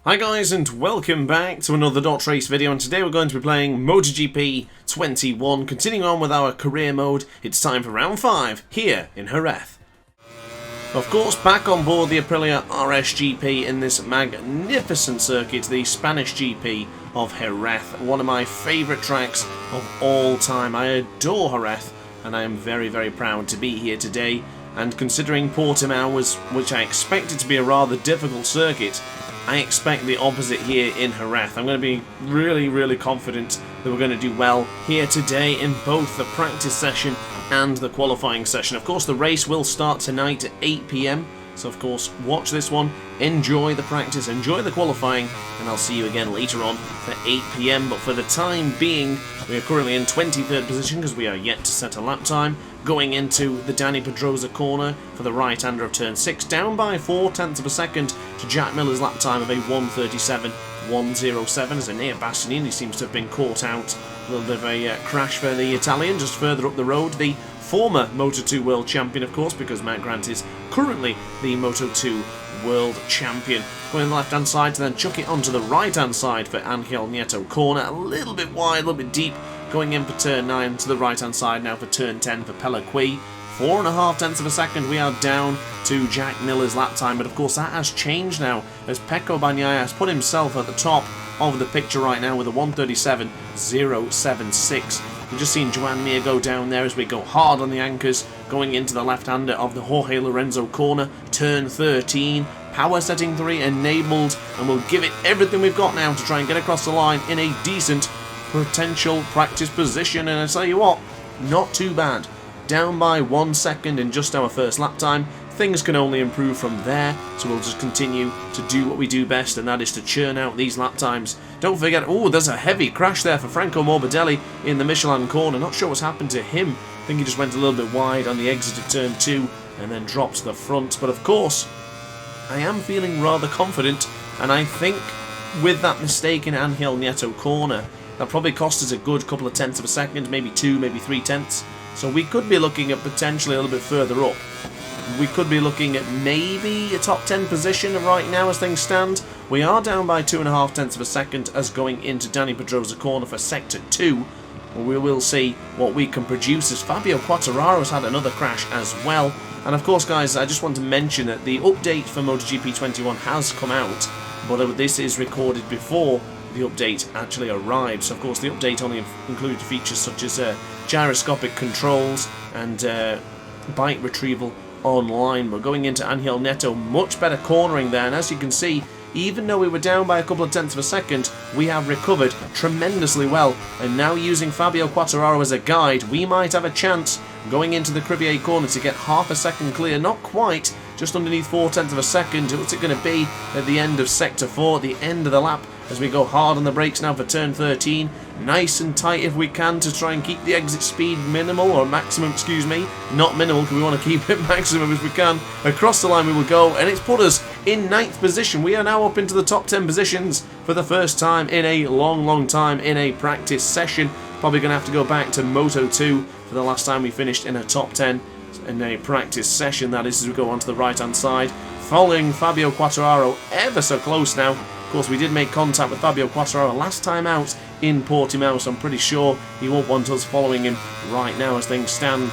Hi guys and welcome back to another Dot Race video, and today we're going to be playing MotoGP 21, continuing on with our career mode. It's time for round 5 here in Jerez. Of course, back on board the Aprilia RSGP in this magnificent circuit, the Spanish GP of Jerez, one of my favourite tracks of all time. I adore Jerez and I am very, very proud to be here today, and considering Portimao which I expected to be a rather difficult circuit, I expect the opposite here in Jerez. I'm going to be really confident that we're going to do well here today in both the practice session and the qualifying session. Of course, the race will start tonight at 8 PM, so of course watch this one, enjoy the practice, enjoy the qualifying, and I'll see you again later on for 8 PM. But for the time being, we are currently in 23rd position because we are yet to set a lap time, going into the Dani Pedrosa corner for the right-hander of turn 6, down by 0.4 of a second to Jack Miller's lap time of a 1:37.107, as Enea Bastianini seems to have been caught out. A little bit of a crash for the Italian just further up the road. The former Moto2 World Champion, of course, because Matt Grant is currently the Moto2 World Champion. Going on the left-hand side to then chuck it onto the right-hand side for Angel Nieto corner. A little bit wide, a little bit deep, going in for turn 9 to the right-hand side now for turn 10 for Pellequi. 4.5 of a second we are down to Jack Miller's lap time, but of course that has changed now as Pecco Bagnaia has put himself at the top of the picture right now with a 1:37.076. We've just seen Joan Mir go down there as we go hard on the anchors, going into the left-hander of the Jorge Lorenzo corner, turn 13, power setting 3 enabled, and we'll give it everything we've got now to try and get across the line in a decent potential practice position. And I tell you what, not too bad. Down by 1 second in just our first lap time. Things can only improve from there, so we'll just continue to do what we do best, and that is to churn out these lap times. Don't forget, oh, there's a heavy crash there for Franco Morbidelli in the Michelin corner. Not sure what's happened to him. I think he just went a little bit wide on the exit of turn 2 and then dropped to the front. But of course, I am feeling rather confident, and I think with that mistake in Angel Nieto corner, that probably cost us a good couple of tenths of a second, maybe 2, maybe 3 tenths. So we could be looking at potentially a little bit further up. We could be looking at maybe a top 10 position right now as things stand. We are down by 2.5 of a second as going into Dani Pedrosa corner for sector 2. We will see what we can produce as Fabio Quartararo has had another crash as well. And of course, guys, I just want to mention that the update for MotoGP 21 has come out, but this is recorded before the update actually arrives. So of course, the update only included features such as gyroscopic controls and bike retrieval online. But going into Angel Nieto, much better cornering there, and as you can see, even though we were down by a couple of tenths of a second, we have recovered tremendously well, and now using Fabio Quartararo as a guide, we might have a chance going into the Cribier corner to get half a second clear. Not quite, just underneath 0.4 of a second. What's it going to be at the end of sector 4, the end of the lap, as we go hard on the brakes now for turn 13. Nice and tight if we can to try and keep the exit speed minimal, or maximum, excuse me. Not minimal, because we want to keep it maximum as we can. Across the line we will go, and it's put us in 9th position. We are now up into the top 10 positions for the first time in a long time in a practice session. Probably going to have to go back to Moto2 for the last time we finished in a top 10 in a practice session. That is, as we go onto the right-hand side, following Fabio Quartararo ever so close now. Of course, we did make contact with Fabio Quartararo last time out in Portimao, so I'm pretty sure he won't want us following him right now as things stand.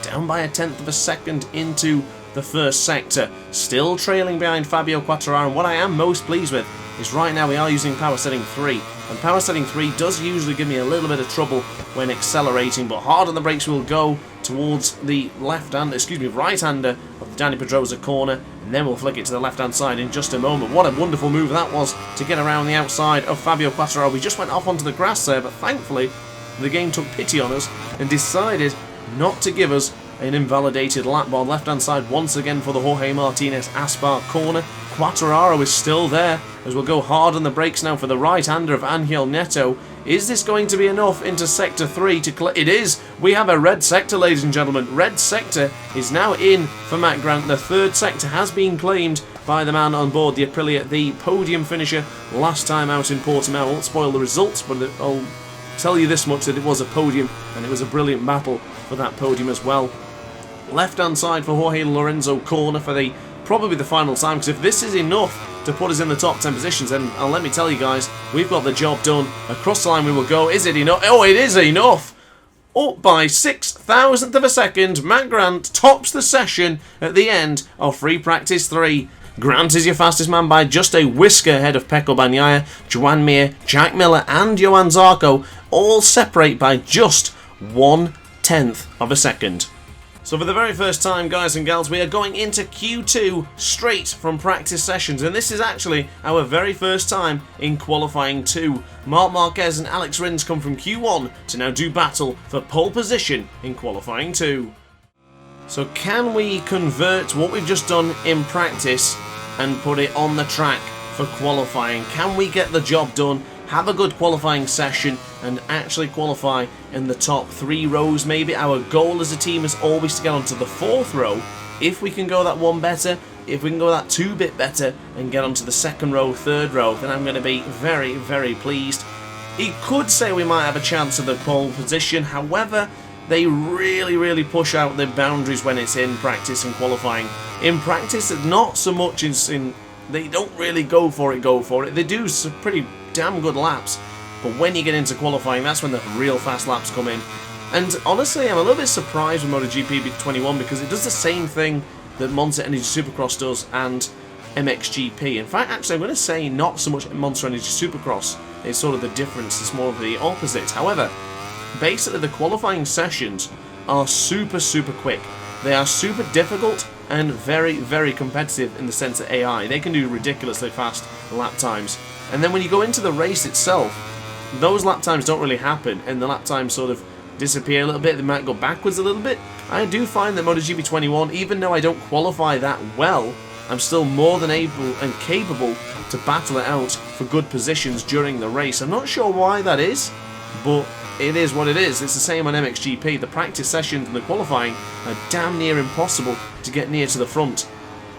Down by 1/10 of a second into the first sector, still trailing behind Fabio Quartararo. And what I am most pleased with is right now we are using power setting 3, and power setting 3 does usually give me a little bit of trouble when accelerating, but hard on the brakes we'll go towards the right-hander of the Dani Pedrosa corner, and then we'll flick it to the left-hand side in just a moment. What a wonderful move that was to get around the outside of Fabio Quartararo. We just went off onto the grass there, but thankfully the game took pity on us and decided not to give us an invalidated lap bar. Left-hand side once again for the Jorge Martinez Aspar corner. Quartararo is still there as we'll go hard on the brakes now for the right-hander of Angel Nieto. Is this going to be enough into sector 3 to it is. We have a red sector, ladies and gentlemen. Red sector is now in for Matt Grant. The third sector has been claimed by the man on board the Aprilia, the podium finisher last time out in Portimao. I won't spoil the results, but I'll tell you this much, that it was a podium, and it was a brilliant battle for that podium as well. Left-hand side for Jorge Lorenzo corner for probably the final time, because if this is enough to put us in the top 10 positions. And let me tell you guys, we've got the job done. Across the line we will go. Is it enough? Oh, it is enough. Up by 6,000th of a second, Matt Grant tops the session at the end of free practice 3. Grant is your fastest man by just a whisker ahead of Pecco Bagnaia, Joan Mir, Jack Miller and Johann Zarco, all separate by just 1/10 of a second. So for the very first time, guys and gals, we are going into Q2 straight from practice sessions, and this is actually our very first time in qualifying 2. Marc Marquez and Alex Rins come from Q1 to now do battle for pole position in qualifying 2. So can we convert what we've just done in practice and put it on the track for qualifying? Can we get the job done, have a good qualifying session and actually qualify in the top 3 rows maybe? Our goal as a team is always to get onto the 4th row. If we can go that 1 better, if we can go that 2 bit better and get onto the 2nd row, 3rd row, then I'm going to be very, very pleased. He could say we might have a chance of the pole position, however, they really push out the boundaries when it's in practice and qualifying. In practice, not so much in they don't really go for it. They do some pretty damn good laps, but when you get into qualifying, that's when the real fast laps come in. And honestly, I'm a little bit surprised with MotoGP 21 because it does the same thing that Monster Energy Supercross does and MXGP. In fact, actually, I'm going to say not so much Monster Energy Supercross. It's sort of the difference. It's more of the opposite. However, basically the qualifying sessions are super quick. They are super difficult and very competitive in the sense of AI. They can do ridiculously fast lap times. And then when you go into the race itself, those lap times don't really happen and the lap times sort of disappear a little bit. They might go backwards a little bit. I do find that MotoGP 21, even though I don't qualify that well, I'm still more than able and capable to battle it out for good positions during the race. I'm not sure why that is, but it is what it is. It's the same on MXGP. The practice sessions and the qualifying are damn near impossible to get near to the front.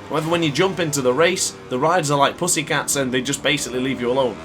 However, when you jump into the race, the riders are like pussycats and they just basically leave you alone.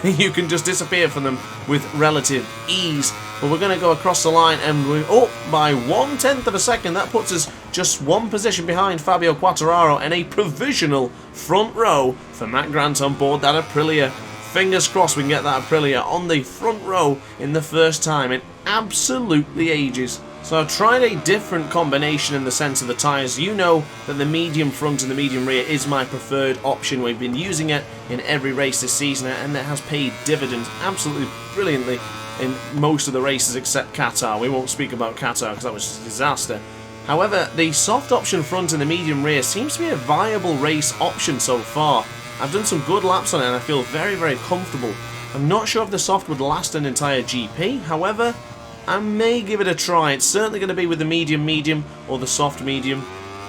You can just disappear from them with relative ease. But we're going to go across the line and we're up by 1/10 of a second. That puts us just 1 position behind Fabio Quartararo and a provisional front row for Matt Grant on board that Aprilia. Fingers crossed we can get that Aprilia on the front row in the first time in absolutely ages. So I've tried a different combination in the sense of the tyres. You know that the medium front and the medium rear is my preferred option. We've been using it in every race this season and it has paid dividends absolutely brilliantly in most of the races except Qatar. We won't speak about Qatar because that was a disaster. However, the soft option front and the medium rear seems to be a viable race option so far. I've done some good laps on it and I feel very comfortable. I'm not sure if the soft would last an entire GP, however, I may give it a try. It's certainly going to be with the medium or the soft medium.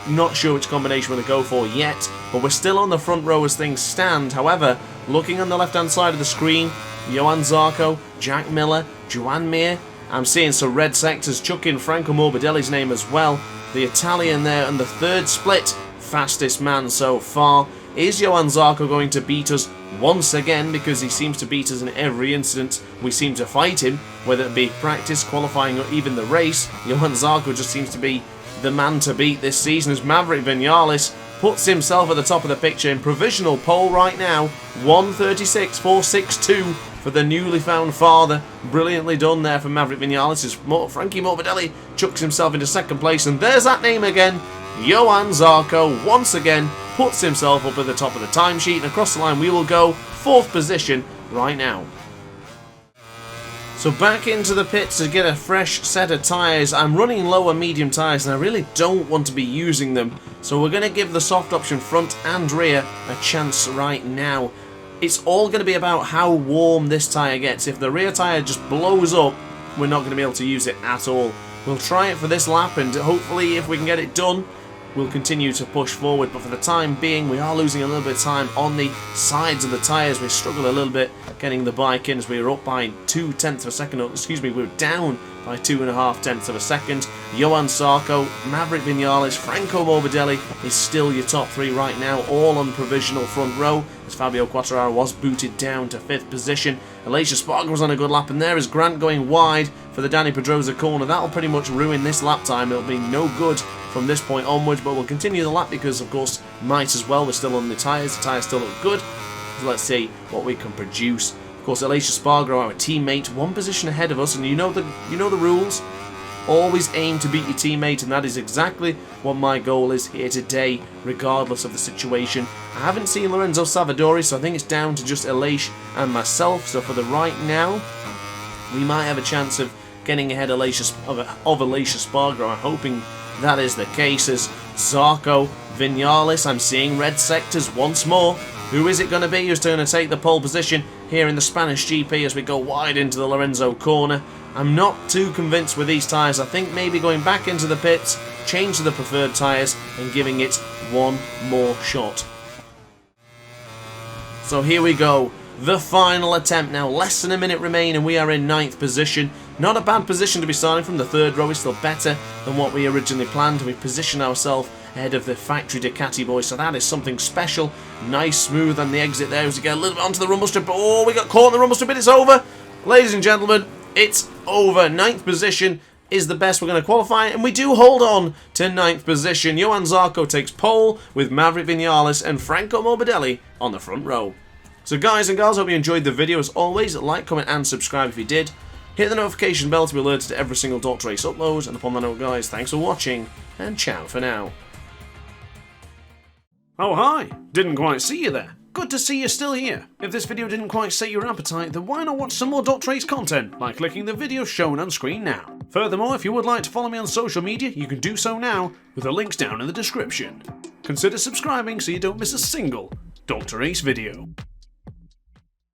Not sure which combination we're going to go for yet, but we're still on the front row as things stand. However, looking on the left hand side of the screen, Johann Zarco, Jack Miller, Joan Mir. I'm seeing some red sectors, chuck in Franco Morbidelli's name as well. The Italian there and the 3rd split fastest man so far. Is Johann Zarco going to beat us once again? Because he seems to beat us in every incident we seem to fight him, whether it be practice, qualifying or even the race. Johann Zarco just seems to be the man to beat this season as Maverick Vinales puts himself at the top of the picture in provisional pole right now. 1:36.462 for the newly found father. Brilliantly done there for Maverick Vinales as Frankie Morbidelli chucks himself into 2nd place, and there's that name again. Johann Zarco once again puts himself up at the top of the timesheet, and across the line we will go 4th position right now. So back into the pits to get a fresh set of tyres. I'm running lower medium tyres and I really don't want to be using them, so we're going to give the soft option front and rear a chance right now. It's all going to be about how warm this tyre gets. If the rear tyre just blows up, we're not going to be able to use it at all. We'll try it for this lap and hopefully if we can get it done, we'll continue to push forward, but for the time being we are losing a little bit of time on the sides of the tyres. We struggle a little bit getting the bike in as we were up by 0.2 of a second, we were down by 0.5 of a second. Johann Zarco, Maverick Vinales, Franco Morbidelli is still your top 3 right now, all on provisional front row, as Fabio Quartararo was booted down to 5th position. Alicia Spargo was on a good lap, and there is Grant going wide for the Dani Pedrosa corner. That'll pretty much ruin this lap time. It'll be no good from this point onwards, but we'll continue the lap because, of course, might as well. We're still on the tyres still look good. So let's see what we can produce. Of course, Alicia Spargo, our teammate, one position ahead of us, and you know the rules. Always aim to beat your teammate, and that is exactly what my goal is here today, regardless of the situation. I haven't seen Lorenzo Savadori, so I think it's down to just Alicia and myself. So for the right now, we might have a chance of getting ahead of Alicia Spargo. I'm hoping that is the case, as Zarco, Vinales, I'm seeing red sectors once more. Who is it going to be who's going to take the pole position here in the Spanish GP as we go wide into the Lorenzo corner? I'm not too convinced with these tyres. I think maybe going back into the pits, change to the preferred tyres and giving it one more shot. So here we go. The final attempt now. Less than a minute remain and we are in 9th position. Not a bad position to be starting from. The 3rd row is still better than what we originally planned. We've positioned ourselves ahead of the factory Ducati boys, so that is something special. Nice smooth on the exit there as we get a little bit onto the rumble strip. Oh, we got caught in the rumble strip, but it's over. Ladies and gentlemen, it's over. 9th position is the best we're going to qualify, and we do hold on to 9th position. Johan Zarco takes pole with Maverick Vinales and Franco Morbidelli on the front row. So guys and girls, hope you enjoyed the video. As always, like, comment and subscribe if you did. Hit the notification bell to be alerted to every single Dr. Ace upload. And upon that note, guys, thanks for watching, and ciao for now. Oh hi, didn't quite see you there. Good to see you're still here. If this video didn't quite set your appetite, then why not watch some more Dr. Ace content by clicking the video shown on screen now. Furthermore, if you would like to follow me on social media, you can do so now with the links down in the description. Consider subscribing so you don't miss a single Dr. Ace video.